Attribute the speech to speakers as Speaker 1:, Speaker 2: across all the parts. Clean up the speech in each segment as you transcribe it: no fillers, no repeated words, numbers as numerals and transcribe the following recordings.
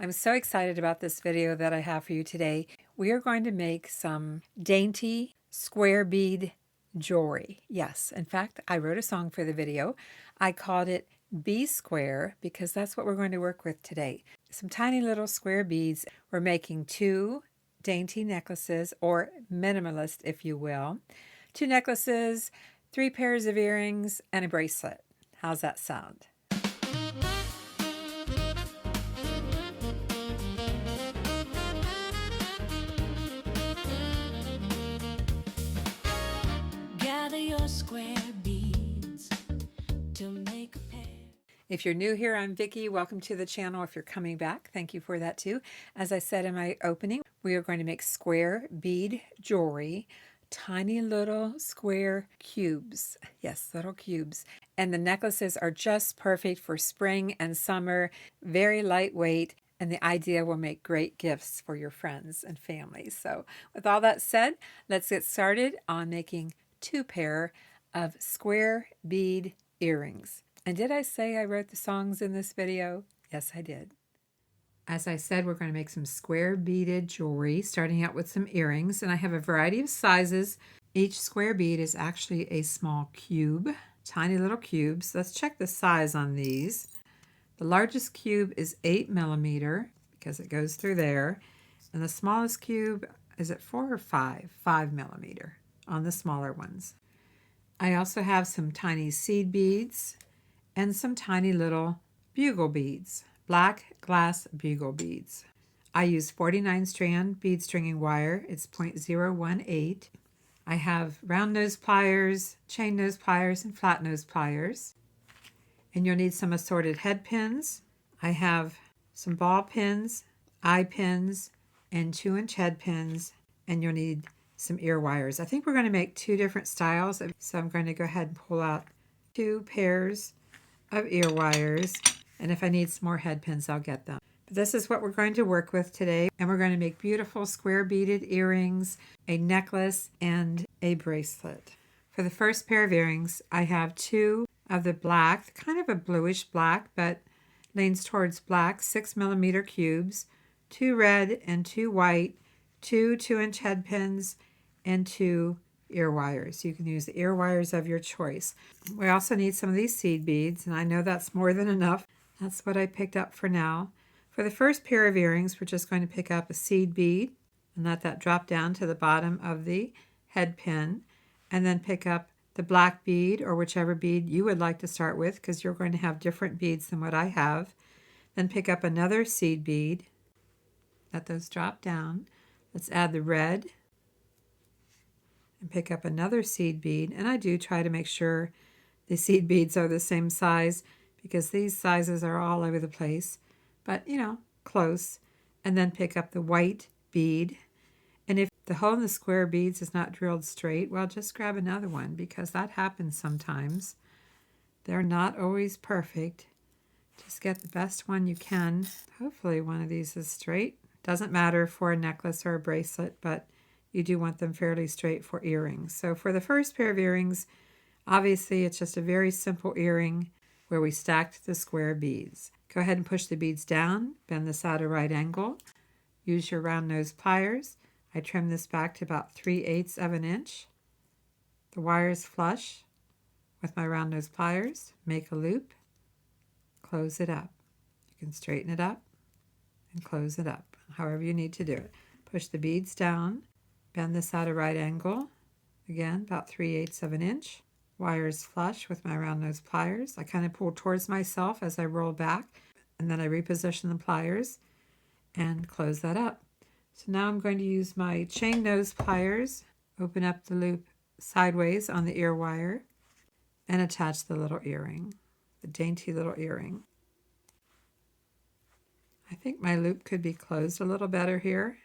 Speaker 1: I'm so excited about this video that I have for you today. We are going to make some dainty square bead jewelry. Yes, in fact, I wrote a song for the video. I called it Be Square because that's what we're going to work with today. Some tiny little square beads. We're making 2 dainty necklaces, or minimalist if you will. 2 necklaces, 3 pairs of earrings, and a bracelet. How's that sound?
Speaker 2: Your square beads to make a pair.
Speaker 1: If you're new here, I'm Vickie. Welcome to the channel. If you're coming back, thank you for that too. As I said in my opening, we are going to make square bead jewelry, tiny little square cubes. Yes, little cubes. And the necklaces are just perfect for spring and summer, very lightweight. And the idea will make great gifts for your friends and family. So with all that said, let's get started on making 2 pair of square bead earrings. And did I say I wrote the songs in this video? Yes, I did. As I said, we're going to make some square beaded jewelry, starting out with some earrings. And I have a variety of sizes. Each square bead is actually a small cube, tiny little cubes. Let's check the size on these. The largest cube is 8 millimeter because it goes through there. And the smallest cube, is it 4 or 5? 5 millimeter on the smaller ones. I also have some tiny seed beads and some tiny little bugle beads, black glass bugle beads. I use 49 strand bead stringing wire. It's 0.018. I have round nose pliers, chain nose pliers, and flat nose pliers. And you'll need some assorted head pins. I have some ball pins, eye pins, and 2-inch head pins. And you'll need some ear wires. I think we're going to make 2 different styles, so I'm going to go ahead and pull out 2 pairs of ear wires, and if I need some more head pins, I'll get them. But this is what we're going to work with today, and we're going to make beautiful square beaded earrings, a necklace, and a bracelet. For the first pair of earrings, I have 2 of the black, kind of a bluish black, but leans towards black, 6 millimeter cubes, 2 red and 2 white, 2 2-inch head pins, and 2 ear wires. You can use the ear wires of your choice. We also need some of these seed beads, and I know that's more than enough. That's what I picked up for now. For the first pair of earrings, we're just going to pick up a seed bead and let that drop down to the bottom of the head pin, and then pick up the black bead or whichever bead you would like to start with, because you're going to have different beads than what I have. Then pick up another seed bead, let those drop down. Let's add the red and pick up another seed bead. And I do try to make sure the seed beads are the same size because these sizes are all over the place, but you know, close. And then pick up the white bead. And if the hole in the square beads is not drilled straight, well, just grab another one because that happens sometimes. They're not always perfect. Just get the best one you can. Hopefully one of these is straight. Doesn't matter for a necklace or a bracelet, but you do want them fairly straight for earrings. So for the first pair of earrings, obviously it's just a very simple earring where we stacked the square beads. Go ahead and push the beads down, bend this at a right angle. Use your round nose pliers. I trim this back to about 3/8 of an inch. The wire is flush with my round nose pliers. Make a loop, close it up. You can straighten it up and close it up, however you need to do it. Push the beads down, bend this at a right angle, again about 3/8 of an inch. Wire is flush with my round nose pliers. I kind of pull towards myself as I roll back, and then I reposition the pliers and close that up. So now I'm going to use my chain nose pliers, open up the loop sideways on the ear wire, and attach the little earring, the dainty little earring. I think my loop could be closed a little better here.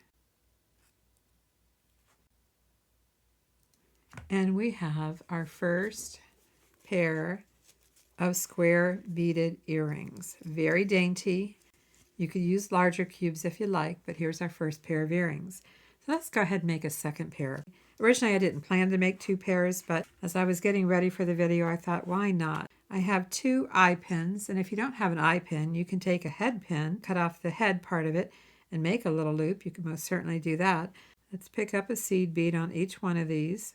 Speaker 1: And we have our first pair of square beaded earrings. Very dainty. You could use larger cubes if you like, but here's our first pair of earrings. So let's go ahead and make a second pair. Originally I didn't plan to make 2 pairs, but as I was getting ready for the video, I thought, why not? I have 2 eye pins, and if you don't have an eye pin, you can take a head pin, cut off the head part of it, and make a little loop. You can most certainly do that. Let's pick up a seed bead on each one of these.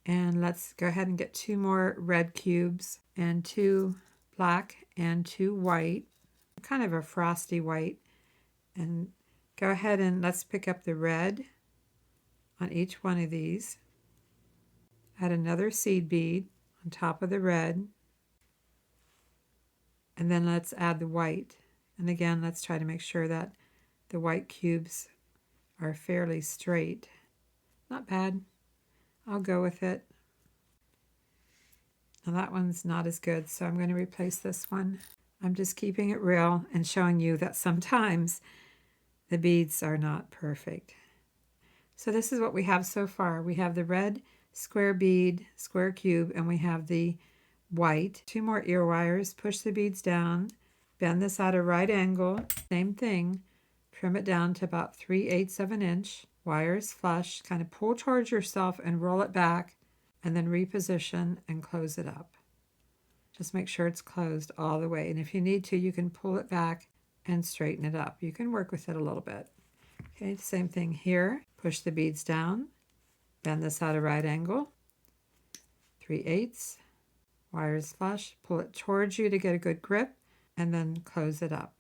Speaker 1: And let's go ahead and get 2 more red cubes, and 2 black and 2 white, kind of a frosty white. And go ahead and let's pick up the red on each one of these. Add another seed bead on top of the red, and then let's add the white. And again, let's try to make sure that the white cubes are fairly straight. Not bad. I'll go with it. Now that one's not as good, so I'm going to replace this one. I'm just keeping it real and showing you that sometimes the beads are not perfect. So this is what we have so far. We have the red square bead, square cube, and we have the white. 2 more ear wires. Push the beads down. Bend this at a right angle. Same thing. Trim it down to about 3/8 of an inch. Wires flush. Kind of pull towards yourself and roll it back, and then reposition and close it up. Just make sure it's closed all the way. And if you need to, you can pull it back and straighten it up. You can work with it a little bit. Okay, same thing here. Push the beads down. Bend this at a right angle, 3/8, wires flush, pull it towards you to get a good grip, and then close it up.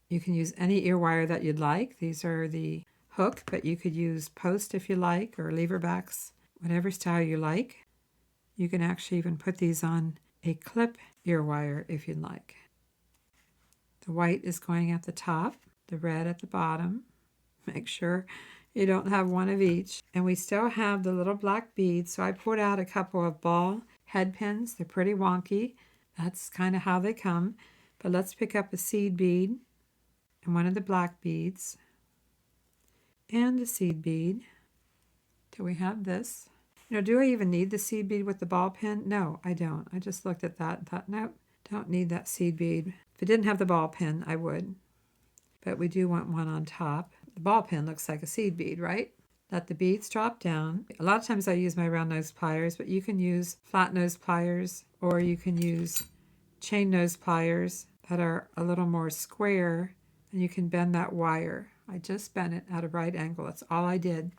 Speaker 1: You can use any ear wire that you'd like. These are the hook, but you could use post if you like, or lever backs, whatever style you like. You can actually even put these on a clip ear wire if you'd like. The white is going at the top, the red at the bottom. Make sure you don't have one of each. And we still have the little black beads, so I pulled out a couple of ball head pins. They're pretty wonky. That's kind of how they come. But let's pick up a seed bead and one of the black beads and a seed bead. Do we have this? You know, do I even need the seed bead with the ball pin? No, I don't. I just looked at that and thought, nope, don't need that seed bead. If it didn't have the ball pin, I would. But we do want one on top. The ball pin looks like a seed bead, right? Let the beads drop down. A lot of times I use my round nose pliers, but you can use flat nose pliers, or you can use chain nose pliers that are a little more square, and you can bend that wire. I just bent it at a right angle. That's all I did,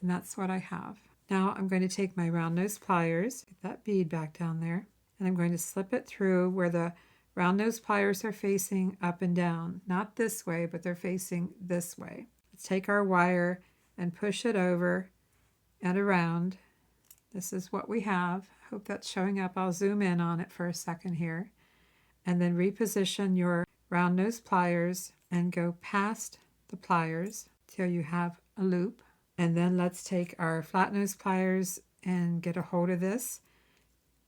Speaker 1: and that's what I have. Now I'm going to take my round nose pliers, get that bead back down there, and I'm going to slip it through where the round nose pliers are facing up and down. Not this way, but they're facing this way. Let's take our wire and push it over and around. This is what we have. Hope that's showing up. I'll zoom in on it for a second here. And then reposition your round nose pliers and go past the pliers till you have a loop. And then let's take our flat nose pliers and get a hold of this.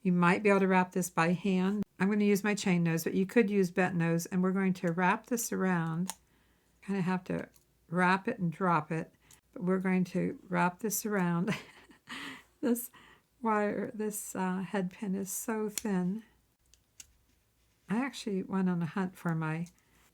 Speaker 1: You might be able to wrap this by hand. I'm going to use my chain nose, but you could use bent nose, and we're going to wrap this around. Kind of have to wrap it and drop it, but we're going to wrap this around. This wire, this head pin is so thin. I actually went on a hunt for my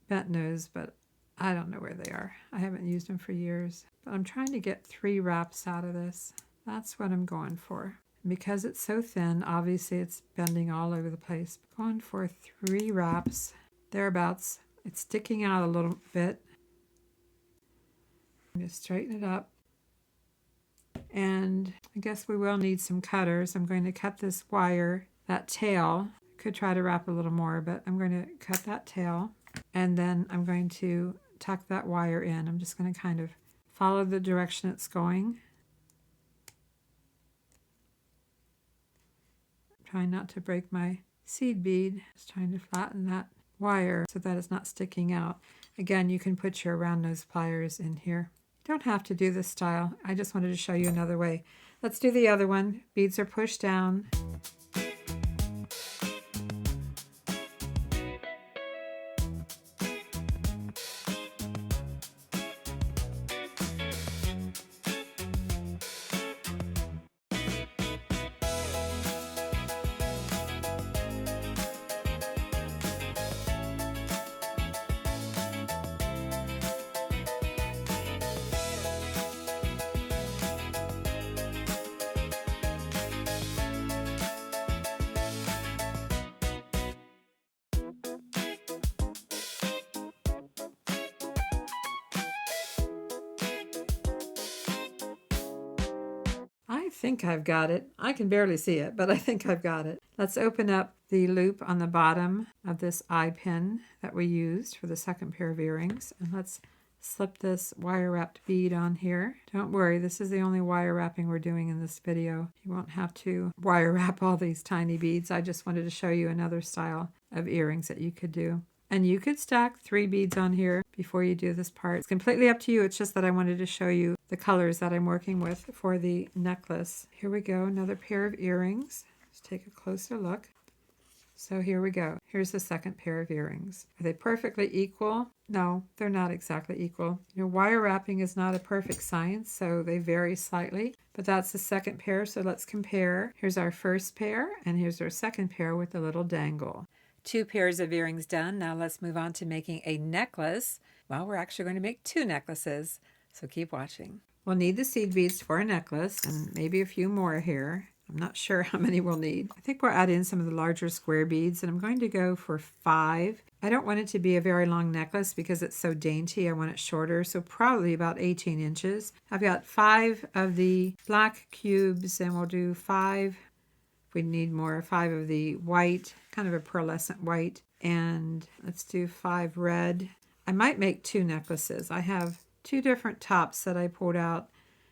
Speaker 1: bent nose, but I don't know where they are. I haven't used them for years, but I'm trying to get 3 wraps out of this. That's what I'm going for. Because it's so thin, obviously it's bending all over the place. Going for 3 wraps, thereabouts. It's sticking out a little bit. I'm going to straighten it up. And I guess we will need some cutters. I'm going to cut this wire, that tail. Could try to wrap a little more, but I'm going to cut that tail. And then I'm going to tuck that wire in. I'm just going to kind of follow the direction it's going. Trying not to break my seed bead. Just trying to flatten that wire so that it's not sticking out. Again, you can put your round nose pliers in here. You don't have to do this style. I just wanted to show you another way. Let's do the other one. Beads are pushed down. think I've got it. I can barely see it, but I think I've got it. Let's open up the loop on the bottom of this eye pin that we used for the second pair of earrings. And let's slip this wire wrapped bead on here. Don't worry, this is the only wire wrapping we're doing in this video. You won't have to wire wrap all these tiny beads. I just wanted to show you another style of earrings that you could do. And you could stack 3 beads on here before you do this part. It's completely up to you. It's just that I wanted to show you the colors that I'm working with for the necklace. Here we go, another pair of earrings. Let's take a closer look. So here we go. Here's the second pair of earrings. Are they perfectly equal? No, they're not exactly equal. Wire wrapping is not a perfect science, so they vary slightly. But that's the second pair, so let's compare. Here's our first pair, and here's our second pair with the little dangle. 2 pairs of earrings done. Now let's move on to making a necklace. Well, we're actually going to make 2 necklaces, so keep watching. We'll need the seed beads for a necklace and maybe a few more here. I'm not sure how many we'll need. I think we'll add in some of the larger square beads, and I'm going to go for 5. I don't want it to be a very long necklace because it's so dainty. I want it shorter, so probably about 18 inches. I've got 5 of the black cubes, and we'll do 5. We need more, 5 of the white, kind of a pearlescent white, and let's do 5 red. I might make 2 necklaces. I have 2 different tops that I pulled out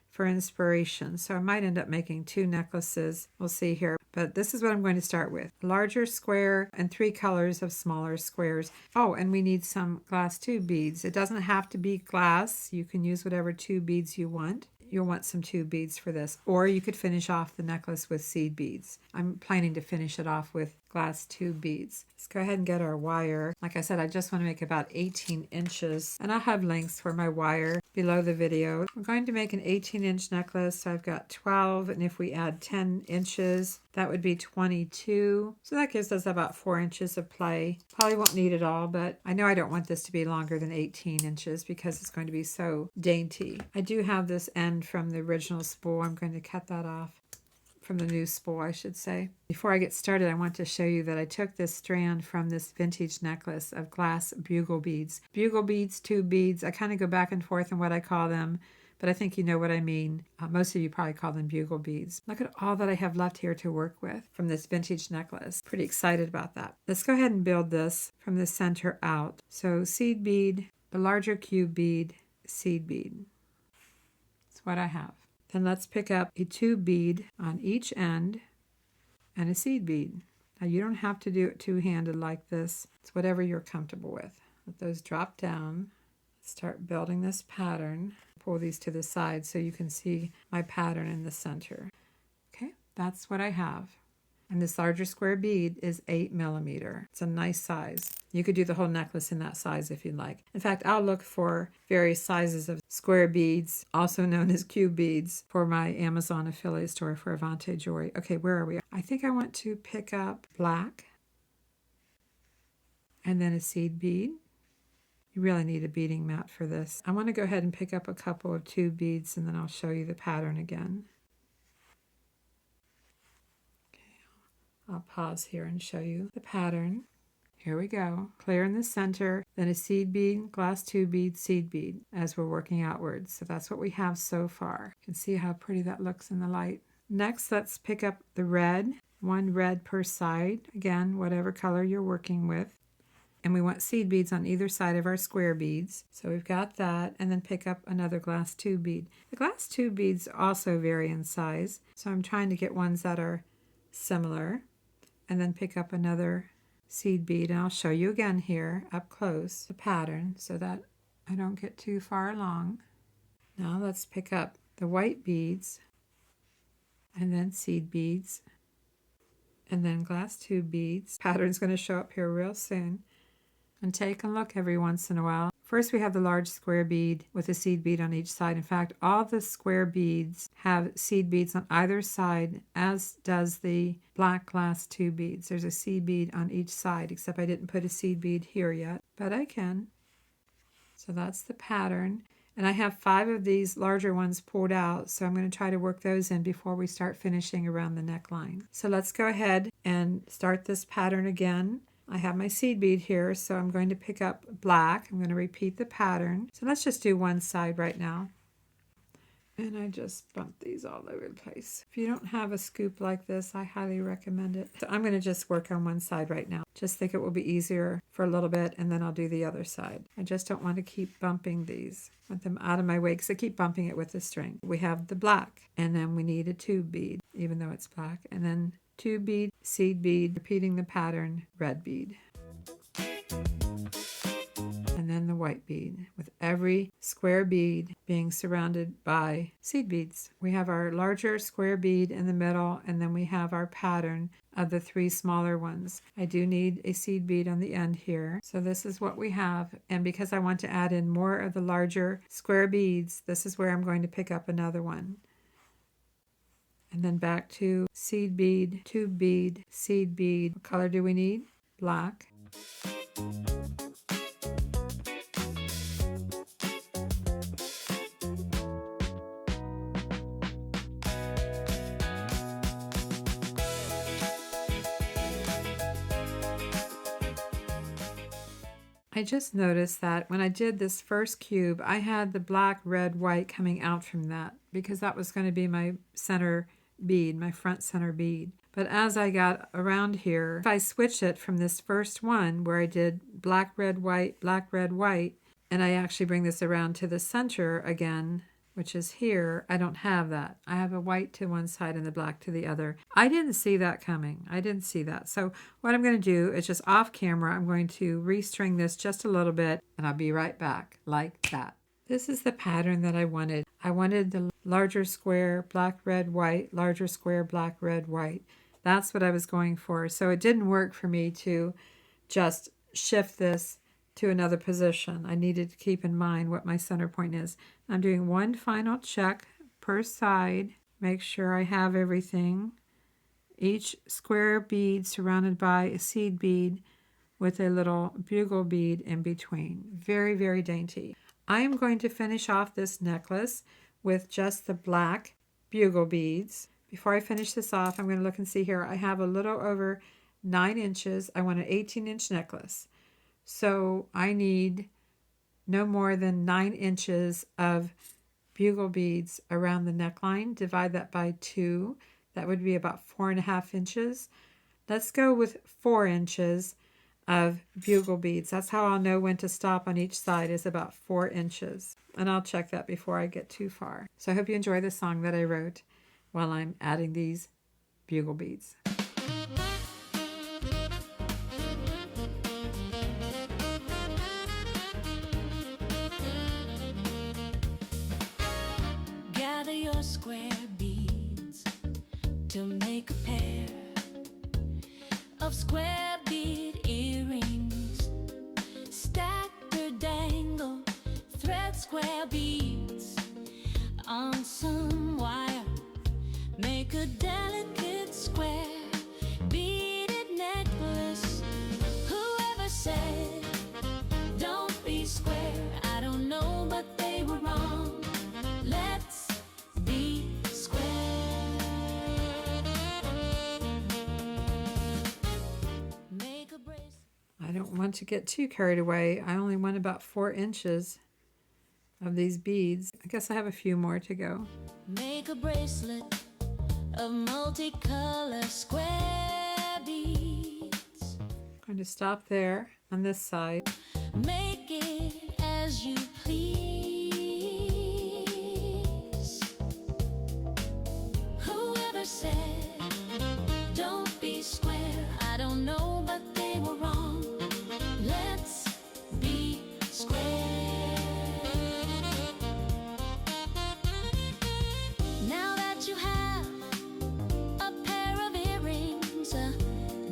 Speaker 1: for inspiration, so I might end up making 2 necklaces. We'll see here, but this is what I'm going to start with. Larger square and 3 colors of smaller squares. Oh, and we need some glass tube beads. It doesn't have to be glass. You can use whatever tube beads you want. You'll want some tube beads for this, or you could finish off the necklace with seed beads. I'm planning to finish it off with glass tube beads. Let's go ahead and get our wire. Like I said, I just want to make about 18 inches, and I'll have links for my wire below the video. I'm going to make an 18-inch necklace, so I've got 12, and if we add 10 inches, that would be 22. So that gives us about 4 inches of play. Probably won't need it all, but I know I don't want this to be longer than 18 inches because it's going to be so dainty. I do have this end from the original spool. I'm going to cut that off. From the new spool, I should say. Before I get started, I want to show you that I took this strand from this vintage necklace of glass bugle beads. Bugle beads, tube beads, I kind of go back and forth on what I call them, but I think you know what I mean. Most of you probably call them bugle beads. Look at all that I have left here to work with from this vintage necklace. Pretty excited about that. Let's go ahead and build this from the center out. So seed bead, the larger cube bead, seed bead. That's what I have. Then let's pick up a tube bead on each end and a seed bead. Now you don't have to do it two-handed like this. It's whatever you're comfortable with. Let those drop down. Start building this pattern. Pull these to the side so you can see my pattern in the center. Okay, that's what I have. And this larger square bead is 8 millimeter. It's a nice size. You could do the whole necklace in that size if you'd like. In fact, I'll look for various sizes of square beads, also known as cube beads, for my Amazon affiliate store for Avante jewelry. Okay, where are we? I think I want to pick up black and then a seed bead. You really need a beading mat for this. I want to go ahead and pick up a couple of tube beads, and then I'll show you the pattern again. I'll pause here and show you the pattern. Here we go. Clear in the center, then a seed bead, glass tube bead, seed bead as we're working outwards. So that's what we have so far. You can see how pretty that looks in the light. Next, let's pick up the red, 1 red per side. Again, whatever color you're working with. And we want seed beads on either side of our square beads. So we've got that, and then pick up another glass tube bead. The glass tube beads also vary in size, so I'm trying to get ones that are similar. And then pick up another seed bead, and I'll show you again here up close the pattern so that I don't get too far along. Now let's pick up the white beads and then seed beads and then glass tube beads. Pattern's going to show up here real soon. And take a look every once in a while. First, we have the large square bead with a seed bead on each side. In fact, all the square beads have seed beads on either side, as does the black glass tube beads. There's a seed bead on each side, except I didn't put a seed bead here yet, but I can. So that's the pattern. And I have 5 of these larger ones pulled out, so I'm going to try to work those in before we start finishing around the neckline. So let's go ahead and start this pattern again. I have my seed bead here, so I'm going to pick up black. I'm going to repeat the pattern. So let's just do one side right now. And I just bumped these all over the place. If you don't have a scoop like this, I highly recommend it. So I'm going to just work on one side right now. Just think it will be easier for a little bit, and then I'll do the other side. I just don't want to keep bumping these. I want them out of my way because I keep bumping it with the string. We have the black, and then we need a tube bead, even though it's black. And then tube bead, seed bead, repeating the pattern, red bead. And then the white bead, with every square bead being surrounded by seed beads. We have our larger square bead in the middle, and then we have our pattern of the 3 smaller ones. I do need a seed bead on the end here. So this is what we have, and because I want to add in more of the larger square beads, this is where I'm going to pick up another one. And then back to seed bead, tube bead, seed bead. What color do we need? Black. I just noticed that when I did this first cube, I had the black, red, white coming out from that because that was going to be my center bead, my front center bead. But as I got around here, if I switch it from this first one where I did black, red, white, and I actually bring this around to the center again, which is here, I don't have that. I have a white to one side and the black to the other. I didn't see that coming. I didn't see that. So what I'm going to do is just off camera, I'm going to restring this just a little bit, and I'll be right back like that. This is the pattern that I wanted. I wanted the larger square, black, red, white, larger square, black, red, white. That's what I was going for. So it didn't work for me to just shift this to another position. I needed to keep in mind what my center point is. I'm doing one final check per side. Make sure I have everything. Each square bead surrounded by a seed bead with a little bugle bead in between. Very, very dainty. I am going to finish off this necklace with just the black bugle beads. Before I finish this off, I'm going to look and see here. I have a little over 9 inches. I want an 18-inch necklace. So I need no more than 9 inches of bugle beads around the neckline. Divide that by 2. That would be about 4.5 inches. Let's go with 4 inches of bugle beads. That's how I'll know when to stop on each side, is about 4 inches. And I'll check that before I get too far. So I hope you enjoy the song that I wrote while I'm adding these bugle beads.
Speaker 2: Gather your square beads to make a pair of square bead earrings. Stack or dangle thread square beads on some wire. Make a delicate square beaded necklace. Whoever said don't be square, I don't know, but they were wrong. Let's be square. Make a bracelet.
Speaker 1: I don't want to get too carried away. I only want about 4 inches of these beads. I guess I have a few more to go.
Speaker 2: Make a bracelet of multicolor square beads.
Speaker 1: I'm going to stop there on this side.
Speaker 2: Make it as you please. Whoever said don't be square, I don't know, but they were wrong. Let's be square. Now that you have a pair of earrings, a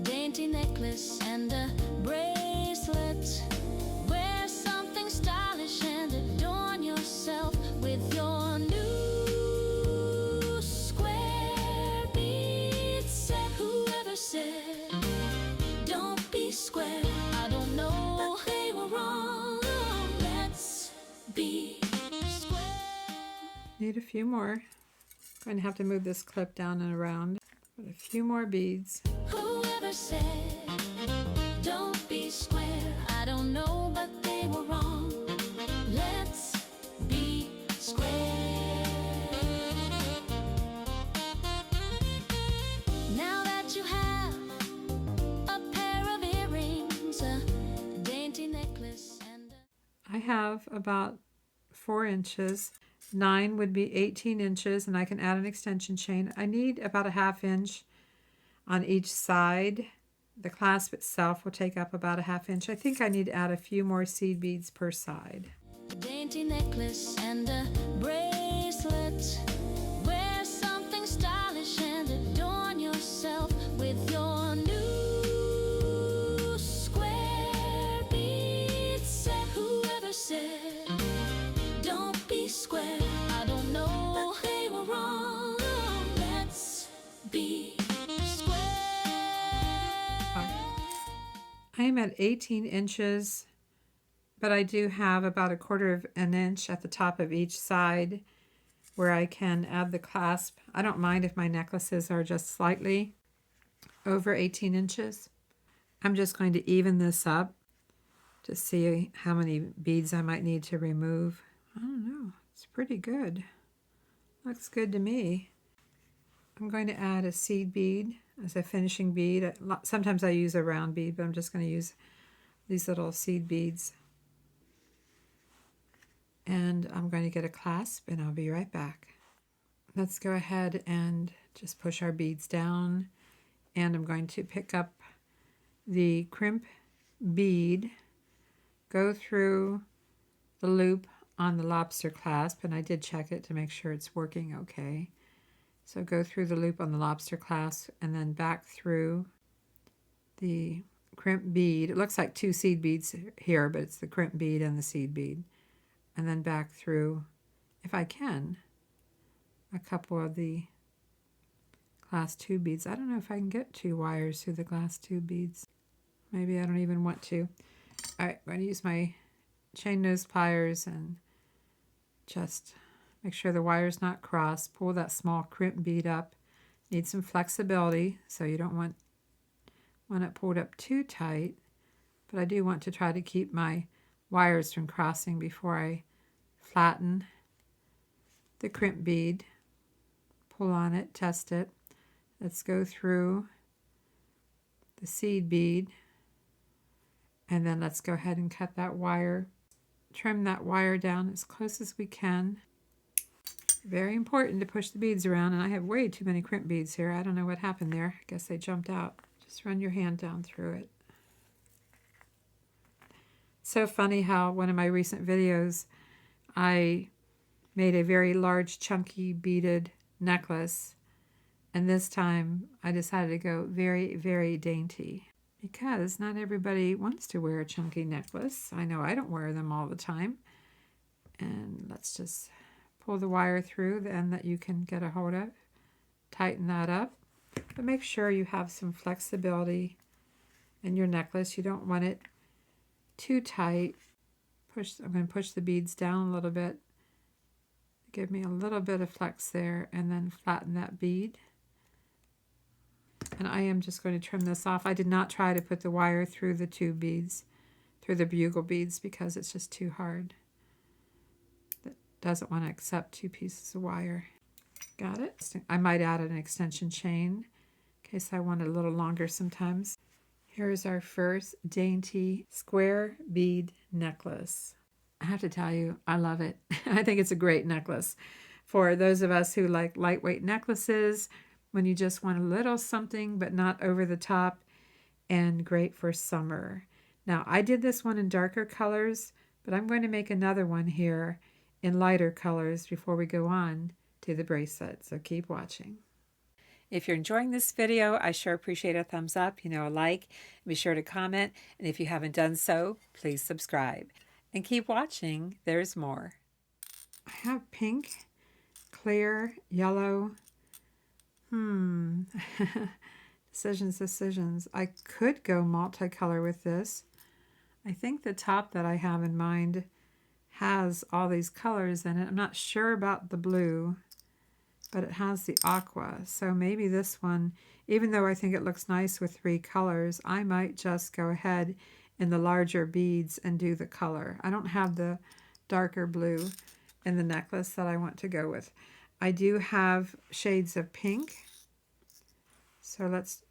Speaker 2: dainty necklace, and a bracelet, wear something stylish and adorn yourself with your new square bead set. Whoever said don't be square, I don't know, but they were wrong. Let's be square.
Speaker 1: Need a few more. Going to have to move this clip down and around. Put a few more beads.
Speaker 2: Whoever said don't be square, I don't know, but they were wrong. Let's be square.
Speaker 1: I have about 4 inches. 9 would be 18 inches, and I can add an extension chain. I need about a 1/2 inch on each side. The clasp itself will take up about a 1/2 inch. I think I need to add a few more seed beads per side.
Speaker 2: A dainty necklace and a bracelet. Wear something stylish and adorn yourself with your new square bead set. Whoever said don't be square, I don't know, but they were wrong. Let's be square.
Speaker 1: I am at 18 inches, but I do have about 1/4 of an inch at the top of each side where I can add the clasp. I don't mind if my necklaces are just slightly over 18 inches. I'm just going to even this up to see how many beads I might need to remove. I don't know. It's pretty good. Looks good to me. I'm going to add a seed bead as a finishing bead. Sometimes I use a round bead, but I'm just going to use these little seed beads. And I'm going to get a clasp, and I'll be right back. Let's go ahead and just push our beads down. And I'm going to pick up the crimp bead, go through the loop on the lobster clasp, and I did check it to make sure it's working okay. So go through the loop on the lobster clasp and then back through the crimp bead. It looks like 2 seed beads here, but it's the crimp bead and the seed bead. And then back through, if I can, a couple of the glass tube beads. I don't know if I can get 2 wires through the glass tube beads. Maybe I don't even want to. All right, I'm going to use my chain nose pliers and just make sure the wire's not crossed. Pull that small crimp bead up. Need some flexibility, so you don't want it pulled up too tight. But I do want to try to keep my wires from crossing before I flatten the crimp bead. Pull on it, test it. Let's go through the seed bead. And then let's go ahead and cut that wire. Trim that wire down as close as we can. Very important to push the beads around, and I have way too many crimp beads here. I don't know what happened there. I guess they jumped out. Just run your hand down through it. So funny how one of my recent videos, I made a very large, chunky, beaded necklace, and this time I decided to go very, very dainty because not everybody wants to wear a chunky necklace. I know I don't wear them all the time. And let's just pull the wire through the end that you can get a hold of. Tighten that up, but make sure you have some flexibility in your necklace. You don't want it too tight. I'm going to push the beads down a little bit. Give me a little bit of flex there, and then flatten that bead. And I am just going to trim this off. I did not try to put the wire through the tube beads, through the bugle beads, because it's just too hard. It doesn't want to accept 2 pieces of wire. Got it? I might add an extension chain in case I want it a little longer sometimes. Here's our first dainty square bead necklace. I have to tell you, I love it. I think it's a great necklace. For those of us who like lightweight necklaces, when you just want a little something but not over the top, and great for summer. Now, I did this one in darker colors, but I'm going to make another one here in lighter colors before we go on to the bracelet, so keep watching. If you're enjoying this video, I sure appreciate a thumbs up, a like. Be sure to comment, and if you haven't done so, please subscribe. And keep watching, there's more. I have pink, clear, yellow. Decisions. I could go multicolor with this. I think the top that I have in mind has all these colors in it. I'm not sure about the blue, but it has the aqua. So maybe this one, even though I think it looks nice with 3 colors, I might just go ahead in the larger beads and do the color. I don't have the darker blue in the necklace that I want to go with. I do have shades of pink. So let's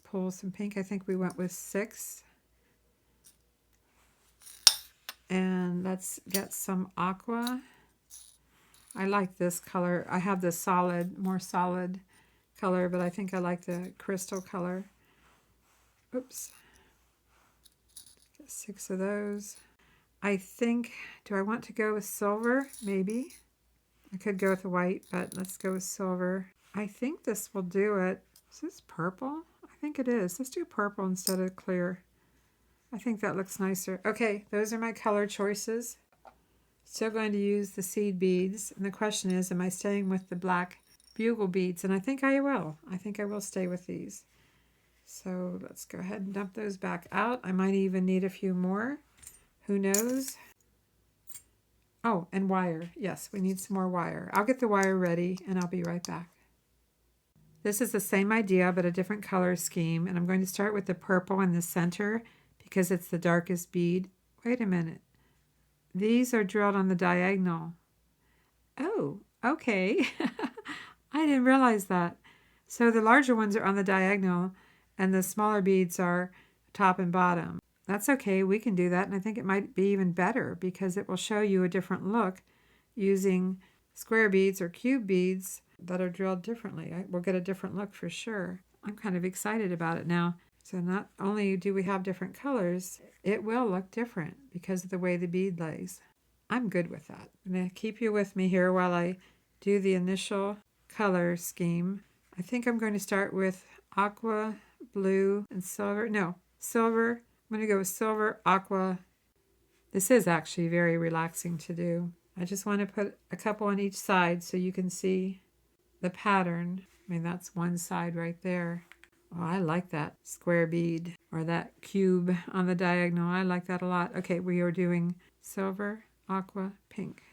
Speaker 1: pull some pink. I think we went with 6. And Let's get some aqua. I like this color. I have the solid, more solid color, but I think I like the crystal color. Oops. Get 6 of those. I think, do I want to go with silver? Maybe. I could go with white, but let's go with silver. I think this will do it. Is this purple? I think it is. Let's do purple instead of clear. I think that looks nicer. Okay, those are my color choices. Still going to use the seed beads. And the question is, am I staying with the black bugle beads? And I think I will. I think I will stay with these. So let's go ahead and dump those back out. I might even need a few more. Who knows? Oh, and wire. Yes, we need some more wire. I'll get the wire ready and I'll be right back. This is the same idea but a different color scheme. And I'm going to start with the purple in the center because it's the darkest bead. Wait a minute. These are drilled on the diagonal. Oh, okay. I didn't realize that. So the larger ones are on the diagonal and the smaller beads are top and bottom. That's okay, we can do that, and I think it might be even better because it will show you a different look using square beads or cube beads that are drilled differently. We'll get a different look for sure. I'm kind of excited about it now. So not only do we have different colors, it will look different because of the way the bead lays. I'm good with that. I'm going to keep you with me here while I do the initial color scheme. I think I'm going to start with aqua, blue, and silver. No, silver. I'm going to go with silver, aqua. This is actually very relaxing to do. I just want to put a couple on each side so you can see the pattern. I mean, that's one side right there. Oh, I like that square bead or that cube on the diagonal. I like that a lot. Okay, we are doing silver, aqua, pink.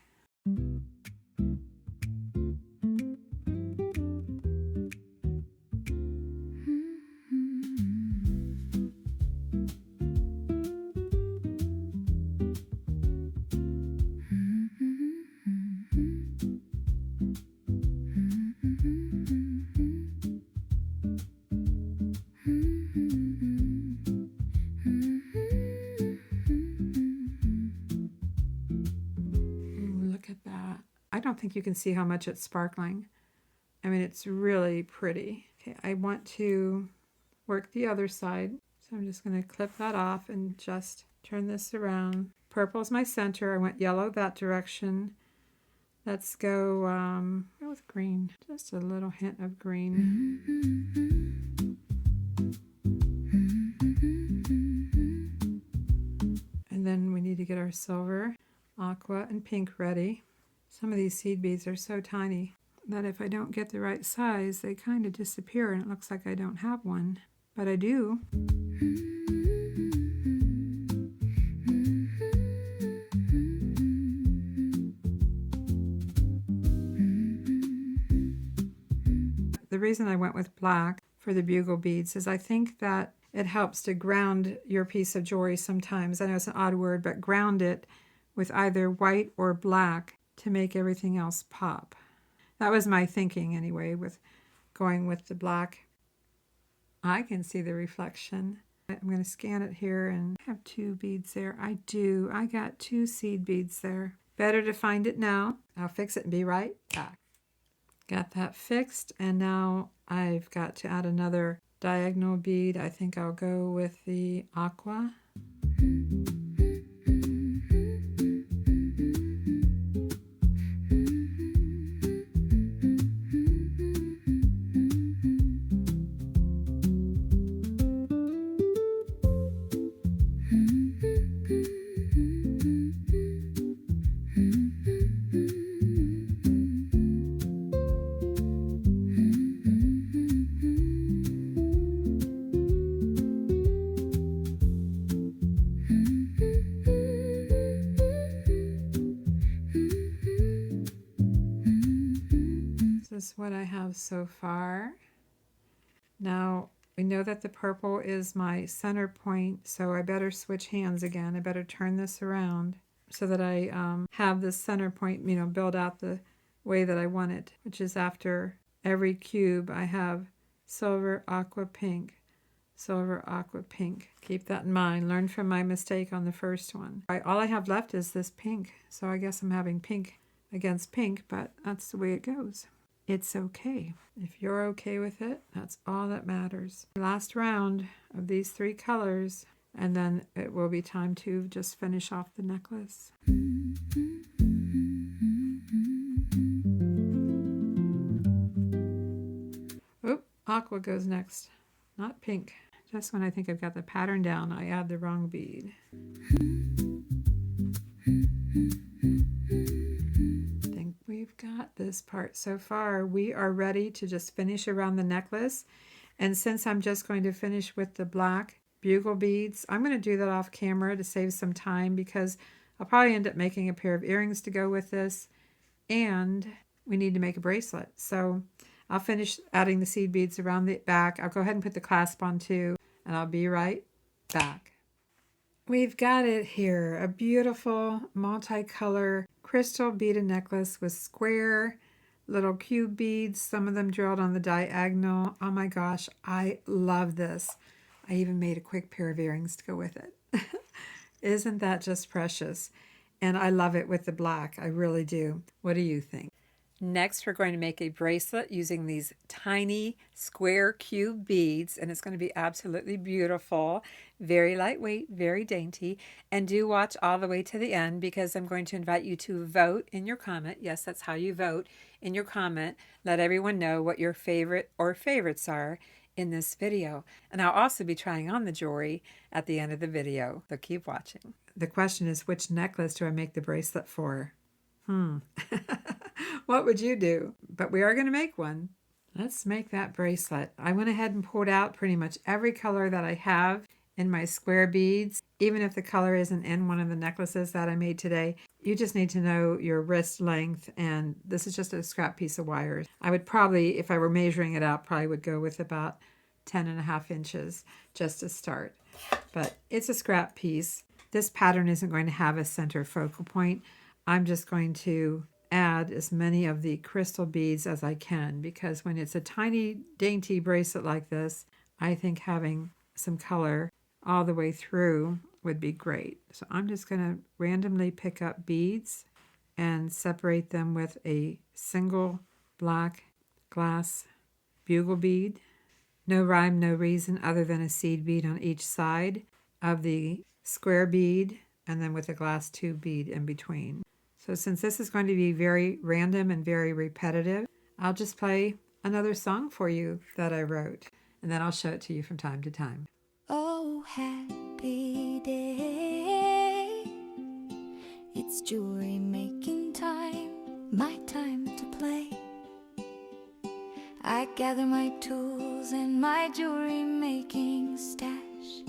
Speaker 1: I don't think you can see how much it's sparkling. I mean, it's really pretty. Okay, I want to work the other side. So I'm just going to clip that off and just turn this around. Purple is my center. I went yellow that direction. Let's go with green. Just a little hint of green. And then we need to get our silver, aqua, and pink ready. Some of these seed beads are so tiny that if I don't get the right size, they kind of disappear and it looks like I don't have one. But I do. The reason I went with black for the bugle beads is I think that it helps to ground your piece of jewelry sometimes. I know it's an odd word, but ground it with either white or black to make everything else pop. That was my thinking anyway with going with the black. I can see the reflection. I'm going to scan it here and have 2 beads there. I do. I got 2 seed beads there. Better to find it now. I'll fix it and be right back. Got that fixed, and now I've got to add another diagonal bead. I think I'll go with the aqua. This is what I have so far. Now we know that the purple is my center point, so I better switch hands again. I better turn this around so that I have the center point, build out the way that I want it, which is after every cube I have silver, aqua, pink. silver, aqua, pink. Keep that in mind. Learn from my mistake on the first one. All I have left is this pink, so I guess I'm having pink against pink, but that's the way it goes. It's okay. If you're okay with it, that's all that matters. Last round of these 3 colors, and then it will be time to just finish off the necklace. Oop, aqua goes next, not pink. Just when I think I've got the pattern down, I add the wrong bead. I think we've got this part so far. We are ready to just finish around the necklace. And since I'm just going to finish with the black bugle beads, I'm going to do that off camera to save some time, because I'll probably end up making a pair of earrings to go with this, and we need to make a bracelet. So I'll finish adding the seed beads around the back. I'll go ahead and put the clasp on too, and I'll be right back. We've got it here, a beautiful multicolor crystal beaded necklace with square little cube beads, some of them drilled on the diagonal. Oh my gosh, I love this. I even made a quick pair of earrings to go with it. Isn't that just precious? And I love it with the black. I really do. What do you think? Next, we're going to make a bracelet using these tiny square cube beads, and it's going to be absolutely beautiful, very lightweight, very dainty. And do watch all the way to the end, because I'm going to invite you to vote in your comment. Yes, that's how you vote, in your comment. Let everyone know what your favorite or favorites are in this video. And I'll also be trying on the jewelry at the end of the video, so keep watching. The question is, which necklace do I make the bracelet for? What would you do? But we are going to make one. Let's make that bracelet. I went ahead and pulled out pretty much every color that I have in my square beads, even if the color isn't in one of the necklaces that I made today. You just need to know your wrist length, and this is just a scrap piece of wire. I would probably, if I were measuring it out, probably would go with about 10.5 inches just to start. But it's a scrap piece. This pattern isn't going to have a center focal point. I'm just going to add as many of the crystal beads as I can, because when it's a tiny, dainty bracelet like this, I think having some color all the way through would be great. So I'm just going to randomly pick up beads and separate them with a single black glass bugle bead. No rhyme, no reason other than a seed bead on each side of the square bead, and then with a glass tube bead in between. So since this is going to be very random and very repetitive, I'll just play another song for you that I wrote, and then I'll show it to you from time to time.
Speaker 2: Oh, happy day. It's jewelry making time, my time to play. I gather my tools and my jewelry making stash.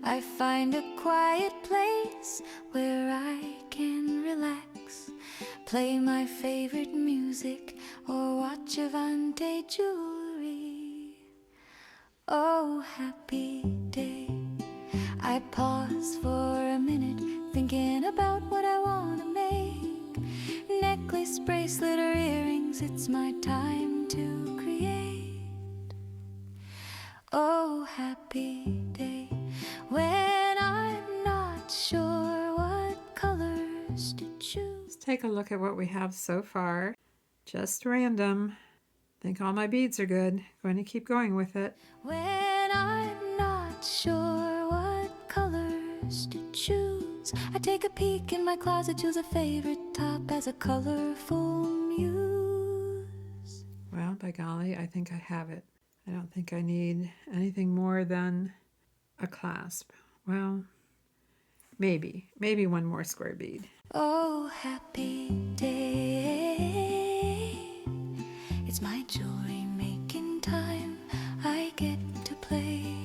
Speaker 2: I find a quiet place where I can relax, play my favorite music or watch Avante jewelry. Oh, happy day. I pause for a minute, thinking about what I want to make. Necklace, bracelet, or earrings, it's my time to create. Oh, happy day, when I'm not sure what colors to choose.
Speaker 1: Let's take a look at what we have so far. Just random. Think all my beads are good. Going to keep going with it.
Speaker 2: When I'm not sure what colors to choose, I take a peek in my closet, choose a favorite top as a colorful muse.
Speaker 1: Well, by golly, I think I have it. I don't think I need anything more than a clasp. Well, maybe one more square bead.
Speaker 2: Oh, happy day. It's my jewelry making time. I get to play.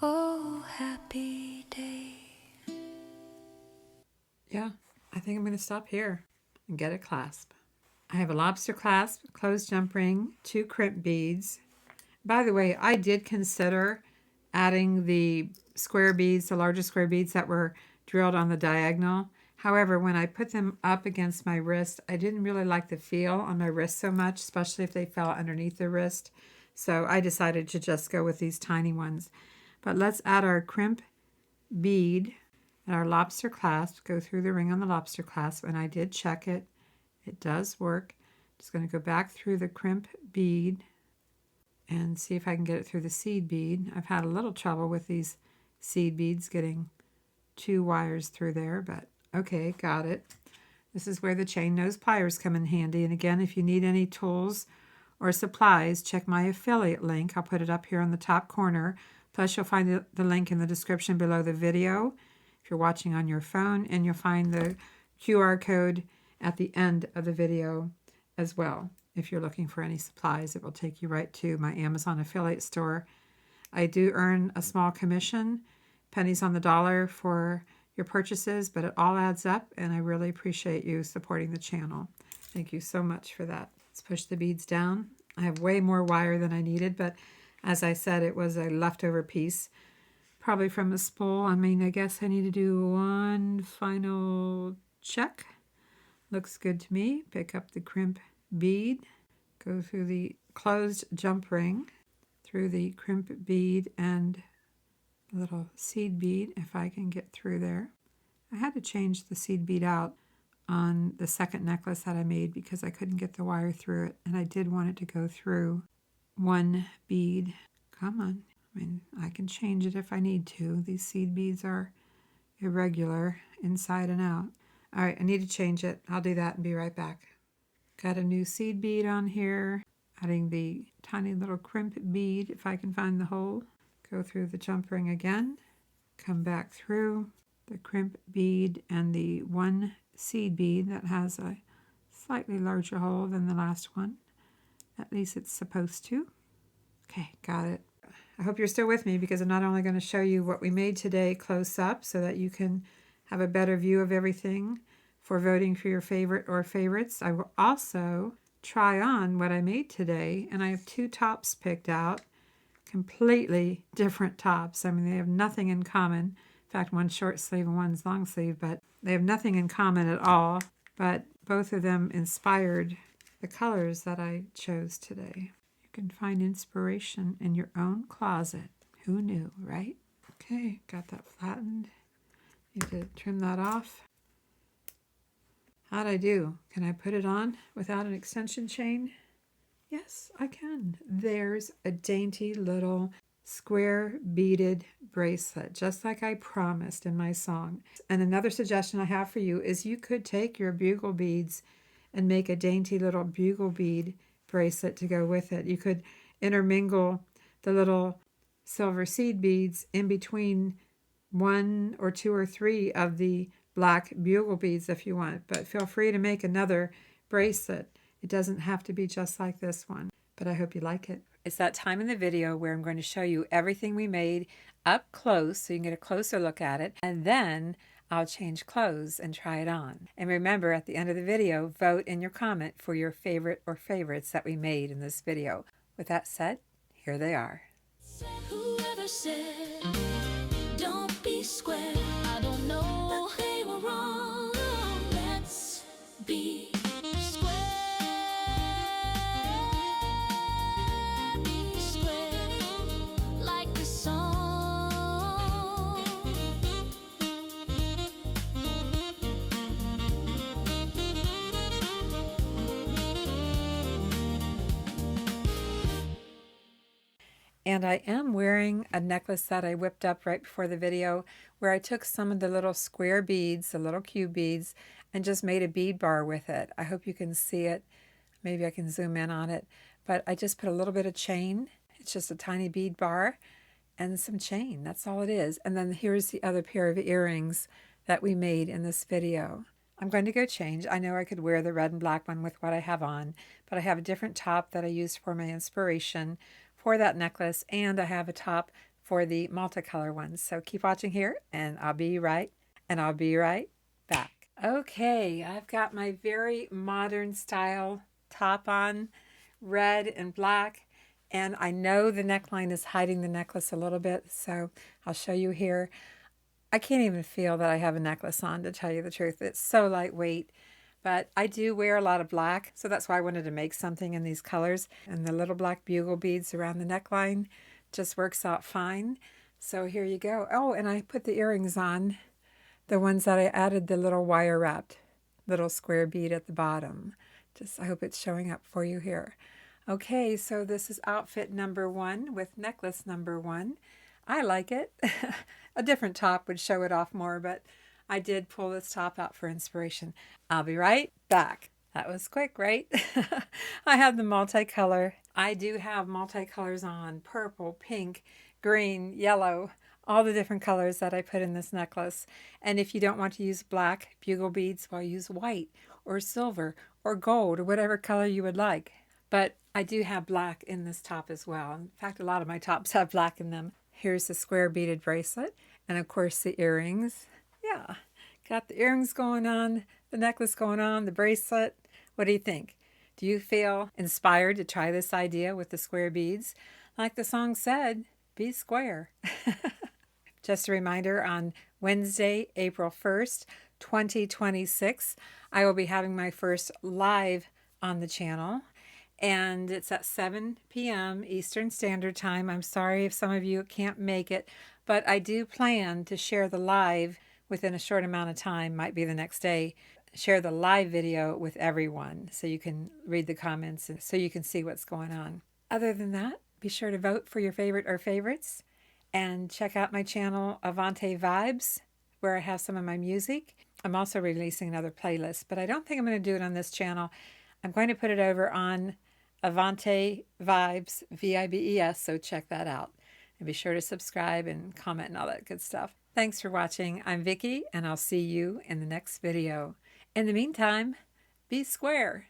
Speaker 2: Oh, happy day.
Speaker 1: Yeah, I think I'm going to stop here and get a clasp. I have a lobster clasp, closed jump ring, 2 crimp beads. By the way, I did consider adding the square beads, the larger square beads that were drilled on the diagonal. However, when I put them up against my wrist, I didn't really like the feel on my wrist so much, especially if they fell underneath the wrist. So I decided to just go with these tiny ones. But let's add our crimp bead and our lobster clasp. Go through the ring on the lobster clasp, and I did check it. It does work. Just going to go back through the crimp bead and see if I can get it through the seed bead. I've had a little trouble with these seed beads getting 2 wires through there, but okay, got it. This is where the chain nose pliers come in handy. And again, if you need any tools or supplies, check my affiliate link. I'll put it up here on the top corner. Plus, you'll find the link in the description below the video if you're watching on your phone, and you'll find the QR code at the end of the video as well. If you're looking for any supplies, it will take you right to my Amazon affiliate store. I do earn a small commission, pennies on the dollar for your purchases, but it all adds up, and I really appreciate you supporting the channel. Thank you so much for that. Let's push the beads down. I have way more wire than I needed, but as I said, it was a leftover piece, probably from a spool. I mean, I guess I need to do one final check. Looks good to me. Pick up the crimp bead, go through the closed jump ring, through the crimp bead and little seed bead, if I can get through there. I had to change the seed bead out on the second necklace that I made because I couldn't get the wire through it, and I did want it to go through one bead. Come on. I mean, I can change it if I need to. These seed beads are irregular inside and out. All right, I need to change it. I'll do that and be right back. Got a new seed bead on here. Adding the tiny little crimp bead, if I can find the hole. Go through the jump ring again. Come back through the crimp bead and the one seed bead that has a slightly larger hole than the last one. At least it's supposed to. Okay, got it. I hope you're still with me because I'm not only going to show you what we made today close up so that you can have a better view of everything for voting for your favorite or favorites. I will also try on what I made today, and I have 2 tops picked out, completely different tops. I mean, they have nothing in common. In fact, one's short sleeve and one's long sleeve, but they have nothing in common at all. But both of them inspired the colors that I chose today. You can find inspiration in your own closet. Who knew, right? Okay, got that flattened. Need to trim that off. How'd I do? Can I put it on without an extension chain? Yes, I can. There's a dainty little square beaded bracelet, just like I promised in my song. And another suggestion I have for you is you could take your bugle beads and make a dainty little bugle bead bracelet to go with it. You could intermingle the little silver seed beads in between 1 or 2 or 3 of the black bugle beads if you want, but feel free to make another bracelet. It doesn't have to be just like this one, but I hope you like it. It's that time in the video where I'm going to show you everything we made up close so you can get a closer look at it, and then I'll change clothes and try it on. And remember, at the end of the video, vote in your comment for your favorite or favorites that we made in this video. With that said, here they are.
Speaker 2: Whoever said, don't be square, I don't know that they were wrong. Let's be square. Be square, like the song.
Speaker 1: And I am wearing a necklace that I whipped up right before the video where I took some of the little square beads, the little cube beads, and just made a bead bar with it. I hope you can see it. Maybe I can zoom in on it. But I just put a little bit of chain. It's just a tiny bead bar and some chain. That's all it is. And then here's the other pair of earrings that we made in this video. I'm going to go change. I know I could wear the red and black one with what I have on, but I have a different top that I used for my inspiration for that necklace, and I have a top for the multicolor ones. So keep watching here, and I'll be right back. Okay, I've got my very modern style top on, red and black, and I know the neckline is hiding the necklace a little bit, so I'll show you here. I can't even feel that I have a necklace on, to tell you the truth. It's so lightweight, But I do wear a lot of black, so that's why I wanted to make something in these colors. And the little black bugle beads around the neckline just works out fine. So here you go. Oh, and I put the earrings on, the ones that I added the little wire wrapped little square bead at the bottom. Just, I hope it's showing up for you here. Okay, so this is outfit number 1 with necklace number 1. I like it. A different top would show it off more, but I did pull this top out for inspiration. I'll be right back. That was quick, right? I have the multicolor. I do have multicolors on: purple, pink, green, yellow, all the different colors that I put in this necklace. And if you don't want to use black bugle beads, well, use white or silver or gold or whatever color you would like. But I do have black in this top as well. In fact, a lot of my tops have black in them. Here's the square beaded bracelet, and of course the earrings. Yeah, got the earrings going on, the necklace going on, the bracelet. What do you think? Do you feel inspired to try this idea with the square beads? Like the song said, be square. Just a reminder, on Wednesday, April 1st, 2026, I will be having my first live on the channel. And it's at 7 p.m. Eastern Standard Time. I'm sorry if some of you can't make it, but I do plan to share the live within a short amount of time, might be the next day, share the live video with everyone so you can read the comments and so you can see what's going on. Other than that, be sure to vote for your favorite or favorites and check out my channel, Avante Vibes, where I have some of my music. I'm also releasing another playlist, but I don't think I'm going to do it on this channel. I'm going to put it over on Avante Vibes, VIBES, so check that out. And be sure to subscribe and comment and all that good stuff. Thanks for watching. I'm Vickie, and I'll see you in the next video. In the meantime, be square.